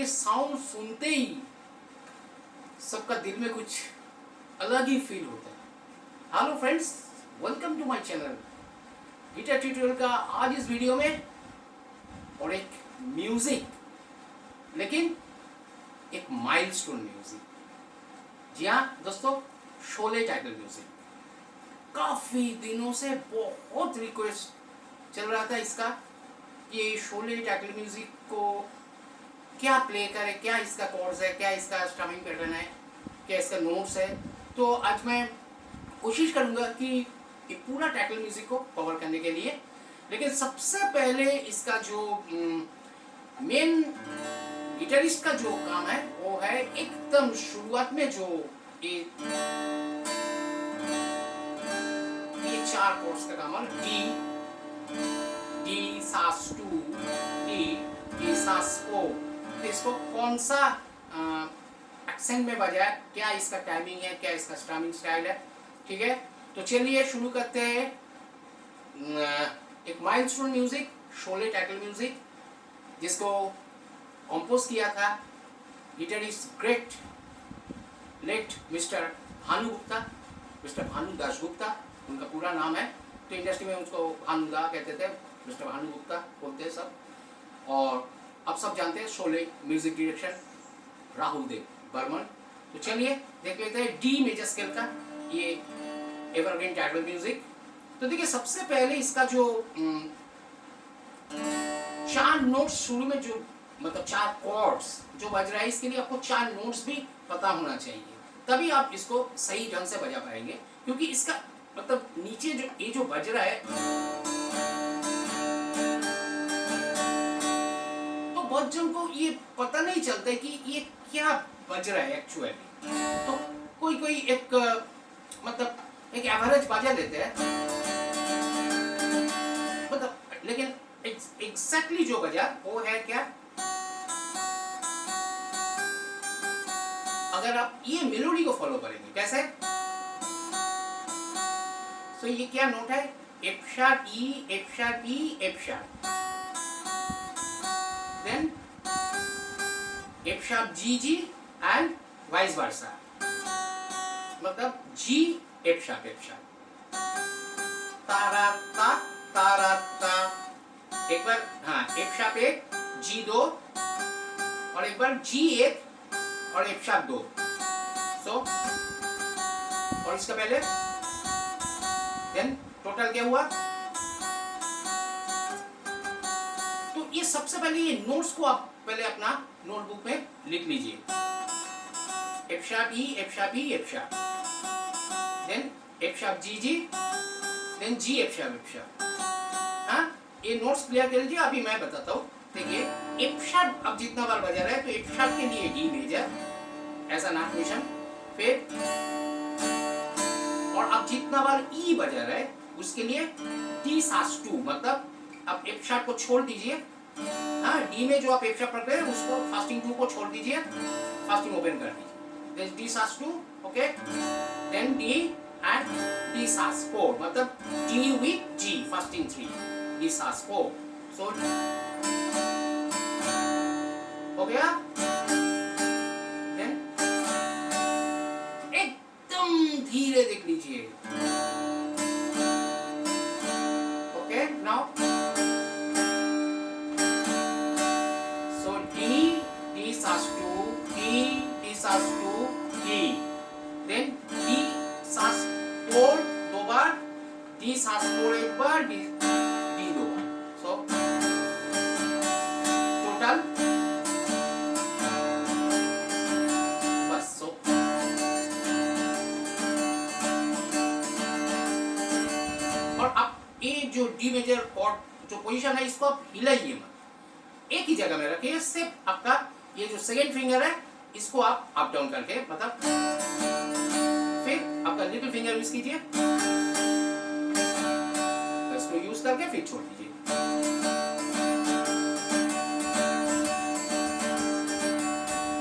ये साउंड सुनते ही सबका दिल में कुछ अलग ही फील होता है। Hello friends, welcome to my channel guitar tutorial का आज इस वीडियो में और एक म्यूजिक, लेकिन एक माइलस्टोन म्यूजिक। जी हाँ दोस्तों, शोले टाइटल म्यूजिक। काफ़ी दिनों से बहुत रिक्वेस्ट चल रहा था इसका कि शोले टाइटल म्यूजिक को क्या प्ले करे, क्या इसका कॉर्ड्स है, क्या इसका स्ट्रमिंग पैटर्न है, क्या इसका नोट्स है। तो आज मैं कोशिश करूँगा कि ये पूरा टाइटल म्यूजिक को कवर करने के लिए। लेकिन सबसे पहले इसका जो मेन गिटारिस्ट का जो काम है वो है एकदम शुरुआत में जो ये 4 कॉर्ड्स का काम है, डी सास 2, डी सास 4। तो इसको कौन सा एक्सेंट में बजाए, क्या इसका टाइमिंग है, क्या इसका स्ट्रमिंग स्टाइल है। ठीक है, तो चलिए शुरू करते हैं। एक milestone music, Sholay title music, जिसको कंपोज किया था guitarist great late mister Bhanu Gupta, mister Bhanu Das Gupta उनका पूरा नाम है। तो इंडस्ट्री में उसको भानु दा कहते थे, मिस्टर भानु गुप्ता बोलते हैं सब। और अब सब जानते हैं शोले म्यूजिक डायरेक्शन राहुल देव बर्मन। तो चलिए देख लेते हैं डी मेजर स्केल का ये एवरग्रीन टाइटल म्यूजिक। तो देखिए, सबसे पहले इसका जो 4 नोट्स शुरू में जो मतलब 4 कॉर्ड्स जो बज रहा है, इसके लिए आपको 4 नोट्स भी पता होना चाहिए, तभी आप इसको सही ढंग से बजा पाएंगे। क्योंकि इसका मतलब नीचे जो ये जो बज रहा है, तो बहुत जन को ये पता नहीं चलता है कि ये क्या बज रहा है एक्चुअली। तो कोई एक मतलब एक एवरेज बजा लेते हैं, मतलब लेकिन एग्जैक्टली जो बजा वो है क्या। अगर आप ये मेलोडी को फॉलो करेंगे कैसे, तो ये क्या नोट है, F sharp E, F sharp E, F sharp, then F sharp G G and vice versa, मतलब G F sharp F sharp, तारा ता तारा ता। एक बार हाँ, एफ शार्प 1, जी 2, और एक बार जी 1 और एफ शार्प 2। सो और इसका पहले देन टोटल क्या हुआ। तो ये सबसे पहले ये नोट्स को आप पहले अपना नोटबुक में लिख लीजिए। F sharp E, F sharp E, F sharp, then F sharp G G, then G F sharp F sharp. हाँ, ये नोट्स क्लियर कर लीजिए। अभी मैं बताता हूँ। देखिए, एफ शार्प अब जितना बार बजा रहा है, तो एफ शार्प के लिए डी मेजर ऐसा नोटेशन, फिर और अब जितना बार ई बजा रहा है उसके लिए डी सास 2, मतलब अब एफ शार्प को छोड़ दीजिए। हाँ, डी में जो आप एफ शार्प पढ़ रहे हैं उसको फास्टिंग 2 को छोड़ दीजिए, फास्टिंग ओपन कर दीजिए, then D sus 2, okay, then D and D sus 4, मतलब डी विद जी फास्टिंग 3, डी सास 4। सो हो गया। देन एकदम धीरे देख लीजिए, okay. Now so D, D sus 2, D, D sus 2, D, then D sus 4 2 बार, डी सास 4 एक बार, डी 2 बार। So total बस। सो और अब ये जो डी मेजर कॉर्ड जो पोजीशन है, इसको आप हिलाइए मत, एक ही जगह में रखिए। सिर्फ आपका ये जो सेकेंड फिंगर है इसको आप अप डाउन करके, मतलब फिर आपका लिटिल फिंगर यूज कीजिए, तो इसको यूज करके फिर छोड़ दीजिए।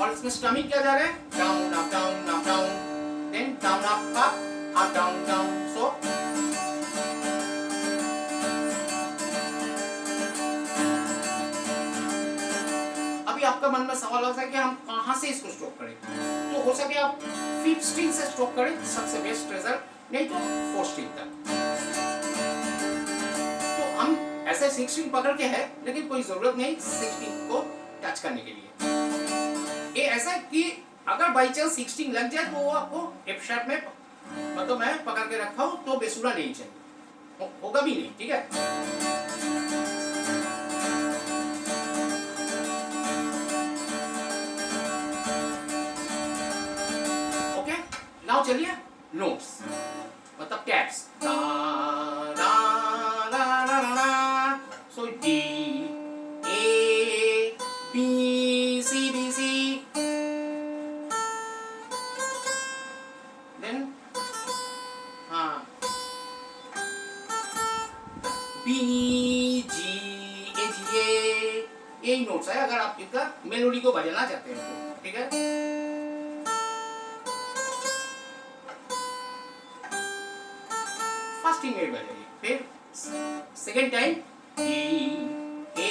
और इसमें स्ट्रमिंग क्या जा रहा है, down up down up down, then down up up down down. So अभी आपका आपका मन में सवाल आता है कि हम कहाँ से इसको स्ट्रोक करें, तो हो सके आप 5th स्ट्रिंग से स्ट्रोक करें, सबसे बेस्ट रिजल्ट, नहीं तो 4th स्ट्रिंग तक। तो हम ऐसे 6 स्ट्रिंग पकड़ के है, लेकिन कोई जरूरत नहीं 6 स्ट्रिंग को टच करने के लिए। ये ऐसा है कि अगर बाई चांस 6 स्ट्रिंग लग जाए तो वो आपको एफ शार्प में, मतलब मैं पकड़ के रखा हूं तो बेसुरा नहीं चाहिए, होगा भी नहीं, ठीक है। नाउ चलिए नोट्स, मतलब tabs. So D A B C, then हाँ बी जी ए, यही नोट्स है अगर आप इसका मेलोडी को बजाना चाहते हैं तो, ठीक है। फर्स्ट स्ट्रिंग बजाइए, फिर second time D A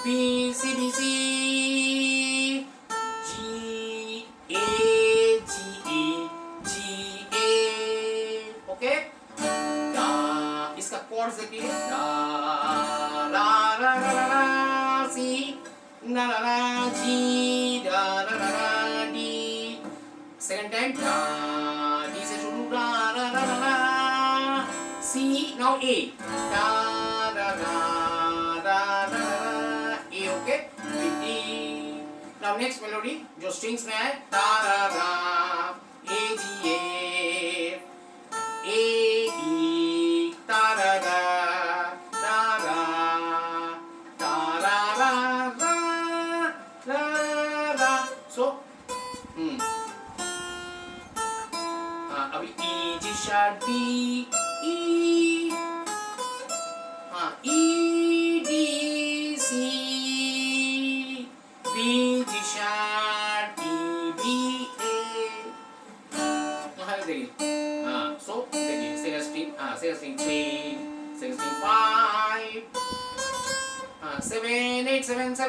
B C G A, okay. इसका कॉर्ड्स देखिए, ला ला ला ला ला सी, ला ला ला जी, ला ला ला डी। सेकेंड टाइम डी से शुरू, ला ला ला ला C, now A, da da da da da A, okay, D. Now next melody जो strings में है, da da da A G A A E da da da da da da da da da da. So अभी E G sharp B E, हाँ E D C B G sharp E B A, हाँ देखिए, हाँ सो देखिए second string, हाँ second string 3, second string 5, हाँ 7 8 7 7,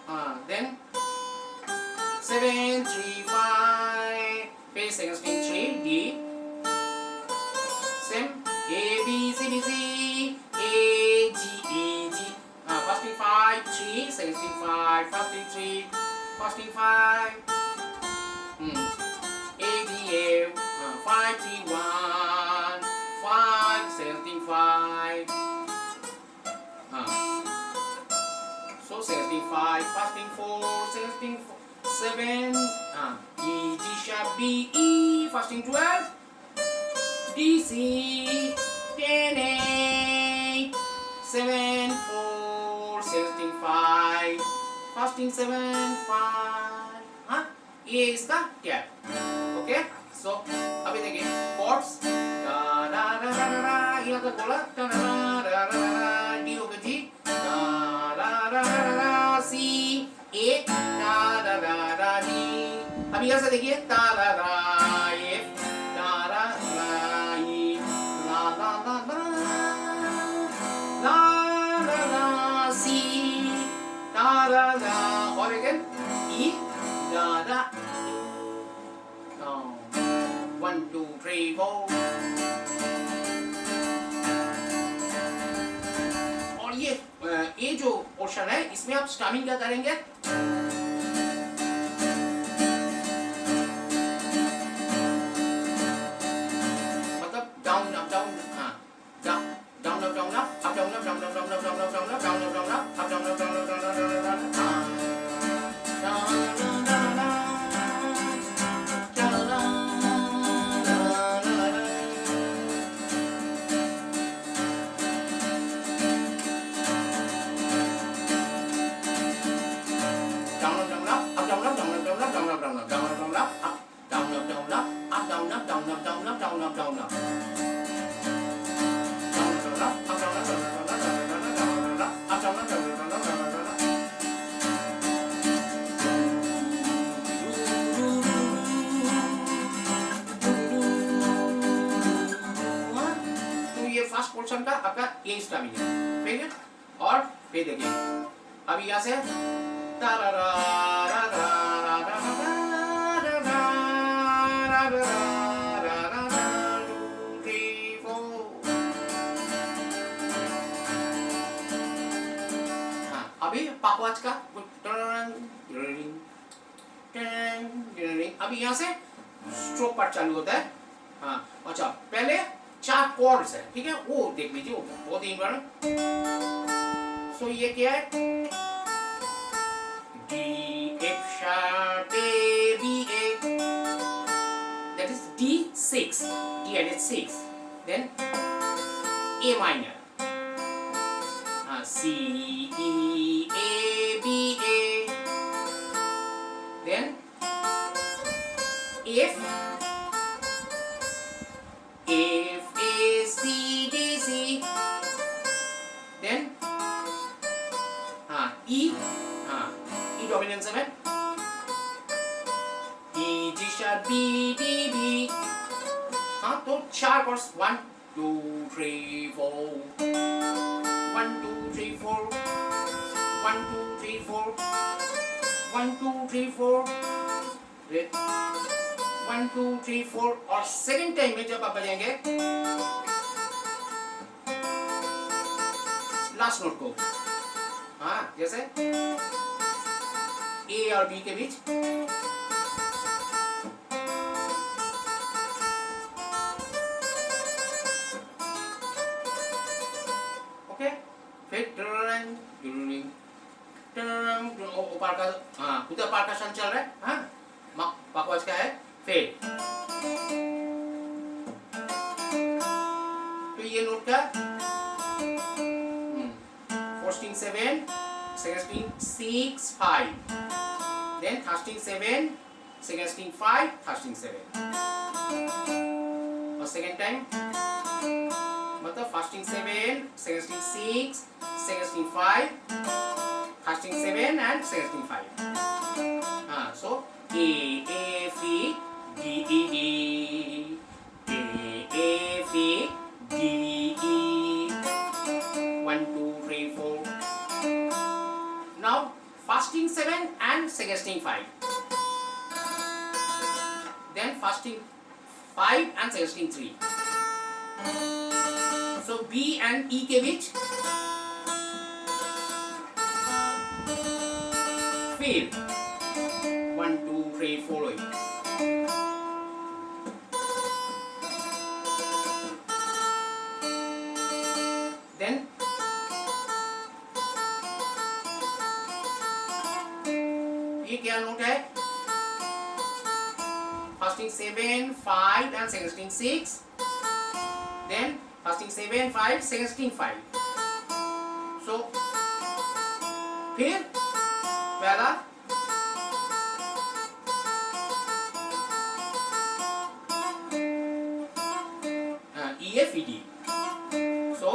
हाँ then 7 3 5, फिर second string 3 D, same A B C B C A G E G, हाँ first string 5 3, second string 5, first string 3, first string 5, A D F, हाँ 5 3 1 5, second string 5, हाँ so second string 5, first string 4, second string 7, हाँ E G sharp B E, first string 12, D C 10 8 7 4, second string 5, first string 7 5, हाँ ये इसका tap, okay. सो अभी देखिए chords, दा दा दा दा दा, ये अगर बोला दा दा दा दा दा, डी होगा जी, दा दा दा दा दा, सी ए, दा दा दा दा डी। अभी यहाँ से देखिए दा दा दा एफ, दा दा दा ई, ला ला ला ला, ला ला ला सी, दा दा दा, और अगेन ई, दा दा, 1 2 3 4, और ये जो पोर्शन है इसमें आप स्टामिंग क्या करेंगे, मतलब डाउन अप डाउन, हाँ down up down up, up down up down up down up down up down up down up down up, up down up down up down up down up, first portion का आपका ये स्टामिंग है, ठीक है। और फिर देखिए अभी यहाँ से अभी पाकवाज का अभी यहाँ से स्ट्रोक पार्ट चालू होता है। हाँ अच्छा पहले 4 कॉर्ड्स है, ठीक है, वो देख लीजिए, वो बहुत ही इंपॉर्टेंट। सो ये क्या है, D F sharp A B A, that is D6, D added 6, then A minor, C E A B A, then F A C D C, then E dominant 7, E G sharp B D B। तो 4 chords 1 2 3 4, 1 2 3 4, 1 2 3 4, 1 2 3 4, 1 2 3 4। और second time में जब आप बजाएंगे last note को, जैसे ए और B के बीच, ओके, फिर ऊपर का उधर परकशन चल रहा है, पाकवाज का है, फिर तो ये नोट का first string 7, second string 6 5, then third string 7, second string 5, third string 7, और second time मतलब first string 7, second string 6, second string 5, third string 7 and second string 5। so A F E D E D, A F E D E, 1 2 3 4। Now first string 7 and second string 5, then first string 5 and second string 3, so B and E के बीच, फिर 1 2 3 4 हुई, then ये क्या note है, first string 7 5 and second string 6, then first string 7 5 second string 5, so फिर पहला E F E D, so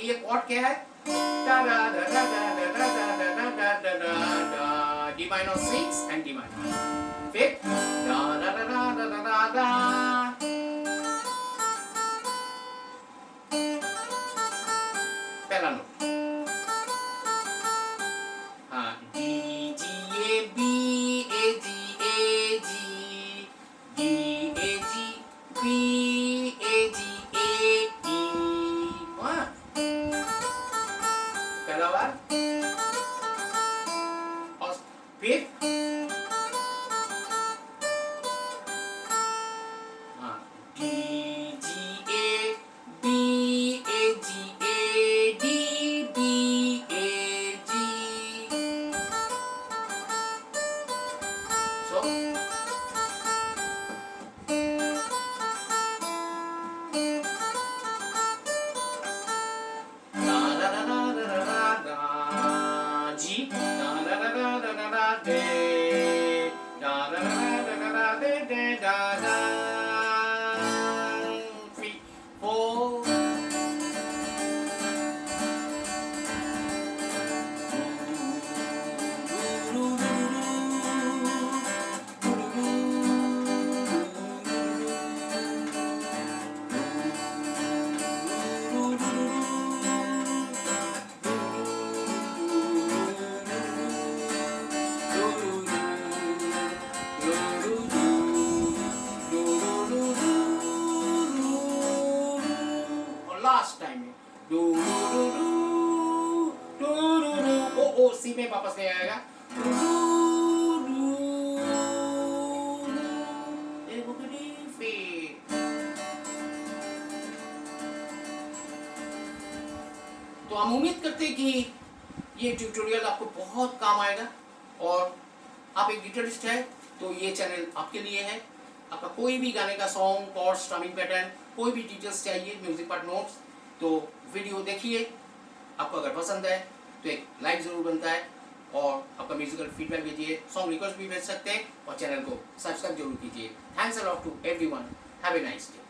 ये cord क्या है, D minor 6 and D minor, फिर पहला note, D G A B A G A G, D A G B A G A E, पहला बार, और फिर D G A B A G A D B A G, so G da da da da da da da da da da da da da तो हम उम्मीद करते हैं कि ये ट्यूटोरियल आपको बहुत काम आएगा, और आप एक गिटारिस्ट है तो ये चैनल आपके लिए है। आपका कोई भी गाने का सॉन्ग, कॉर्ड, स्ट्रमिंग पैटर्न, कोई भी डिटेल्स चाहिए, म्यूजिक पार्ट नोट्स, तो वीडियो देखिए। आपको अगर पसंद है तो एक लाइक ज़रूर बनता है, और आपका म्यूजिकल फीडबैक भेजिए, सॉन्ग रिक्वेस्ट भी भेज सकते हैं, और चैनल को सब्सक्राइब जरूर कीजिए। Thanks a lot to everyone, have a nice day.